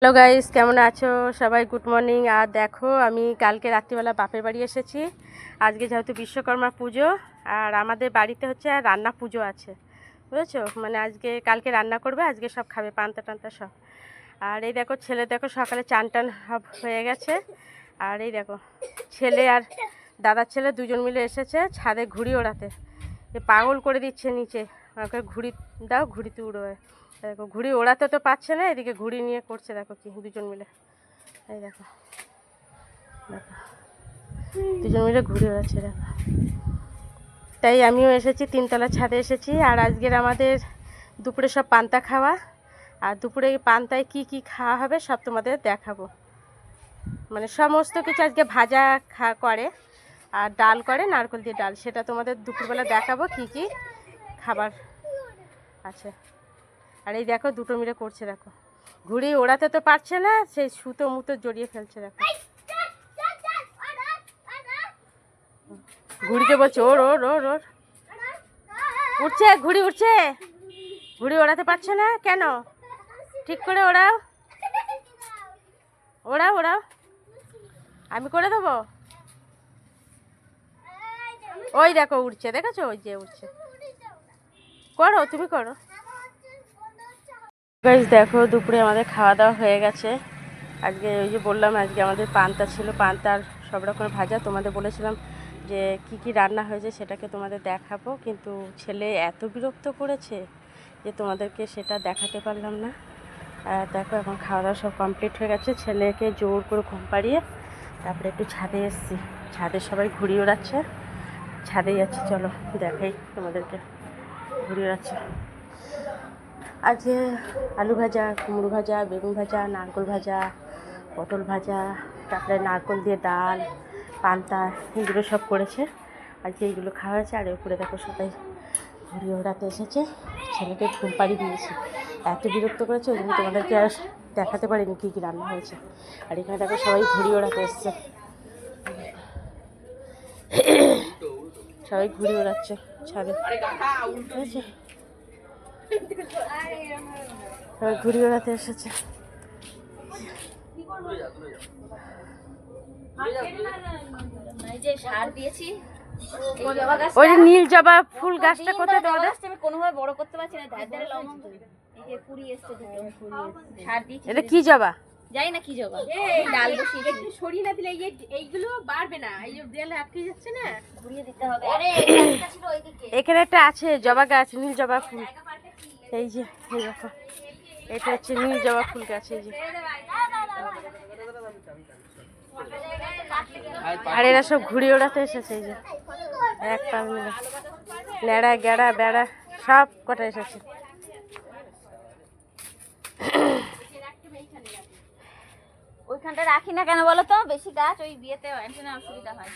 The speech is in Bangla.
হ্যালো গাইস, কেমন আছো সবাই? Good morning. আর দেখো, আমি কালকে রাত্রিবেলা বাপের বাড়ি এসেছি। আজকে যেহেতু বিশ্বকর্মা পুজো, আর আমাদের বাড়িতে হচ্ছে আর রান্না পুজো আছে, বুঝেছো? মানে আজকে কালকে রান্না করবে, আজকে সব খাবে, পান্তা টান্তা সব। আর এই দেখো ছেলে, দেখো সকালে চান টান হয়ে গেছে। আর এই দেখো ছেলে আর দাদার ছেলে দুজন মিলে এসেছে ছাদে ঘুড়ি ওড়াতে। পাগল করে দিচ্ছে নিচে, ওকে ঘুড়ি দাও, ঘুড়িতে উড়োয়। দেখো ঘুড়ি ওড়াতে তো পারছে না, এদিকে ঘুড়ি নিয়ে করছে, দেখো কি দুজন মিলে। এই দেখো, দেখো দুজন মিলে ঘুড়ি ওড়াচ্ছে, দেখো। তাই আমিও এসেছি, তিনতলা ছাদে এসেছি। আর আজকের আমাদের দুপুরে সব পান্তা খাওয়া। আর দুপুরে এই পান্তায় কি কি খাওয়া হবে সব তোমাদের দেখাবো। মানে সমস্ত কিছু আজকে ভাজা করে, আর ডাল করে, নারকেল দিয়ে ডাল, সেটা তোমাদের দুপুরবেলা দেখাবো কি কি খাবার আছে। আর এই দেখো দুটো মিলে করছে, দেখো ঘুড়ি ওড়াতে তো পারছে না, সেই সুতো মুতো জড়িয়ে ফেলছে, দেখো। ঘুড়িকে বলছে ওর ওর ওর ওর উঠছে, ঘুড়ি উঠছে, ঘুড়ি ওড়াতে পারছে না কেন? ঠিক করে ওড়াও, ওড়াও ওড়াও, আমি করে দেবো। ওই দেখো উঠছে, দেখেছো? ওই যে উঠছে, করো, তুমি করো। গাইস দেখো, দুপুরে আমাদের খাওয়া দাওয়া হয়ে গেছে। আজকে ওই যে বললাম, আজকে আমাদের পান্তা ছিল, পান্তার সব রকমের ভাজা। তোমাদের বলেছিলাম যে কি কি রান্না হয়েছে সেটাকে তোমাদের দেখাবো, কিন্তু ছেলে এত বিরক্ত করেছে যে তোমাদেরকে সেটা দেখাতে পারলাম না। আর দেখো এখন খাওয়া দাওয়া সব কমপ্লিট হয়ে গেছে, ছেলেকে জোর করে ঘুম পাড়িয়ে তারপরে একটু ছাদে এসেছি। ছাদে সবাই ঘুড়ি ওড়াচ্ছে, ছাদেই যাচ্ছে, চলো দেখাই তোমাদেরকে। ঘুড়ি ওড়াচ্ছে আজকে আলু ভাজা, কুমড়ো ভাজা, বেগুন ভাজা, নারকেল ভাজা, পটল ভাজা, তারপরে নারকেল দিয়ে ডাল, পান্তা, এগুলো সব করেছে। আজকে এইগুলো খাওয়া হয়েছে। আর উপরে দেখো সবাই ঘুড়ি ওড়াতে এসেছে, ছেলেকে ঘুম পাড়িয়ে দিয়েছি। এত বিরক্ত করেছে, ওই জন্য তোমাদেরকে আর দেখাতে পারিনি কী কী রান্না হয়েছে। আর এখানে দেখো সবাই ঘুড়ি ওড়াতে এসছে, সবাই ঘুড়ি ওড়াচ্ছে ছাদে, ঠিক আছে? সবাই ঘুড়ি ওড়াতে এসেছে। ওই যে নীল জবা ফুল গাছটা কোথায় তোমাদের? আমি কোনোভাবে বড় করতে পারছি না, এটা কি জবা? যাই না কি জবা, ডাল বসিয়ে একটু সরিয়ে না দিলে এইগুলো বাড়বে না, এই যে দেয়ালে আটকে যাচ্ছে না, ঘুরিয়ে দিতে হবে। এখানে একটা আছে জবা গাছ, নীল জবা ফুল। এই যে এই দেখো, এটা হচ্ছে নীল জবা ফুল গাছ, এই যে। আর এরা সব ঘুড়ি ওড়াতে এসেছে, এই যে এক পাল মিলে, ন্যাড়া গেড়া বেড়া সব কটা এসেছে। ওইখানটা রাখি না কেন বলো তো? বেশি গাছ ওই বিয়েতে অসুবিধা হয়।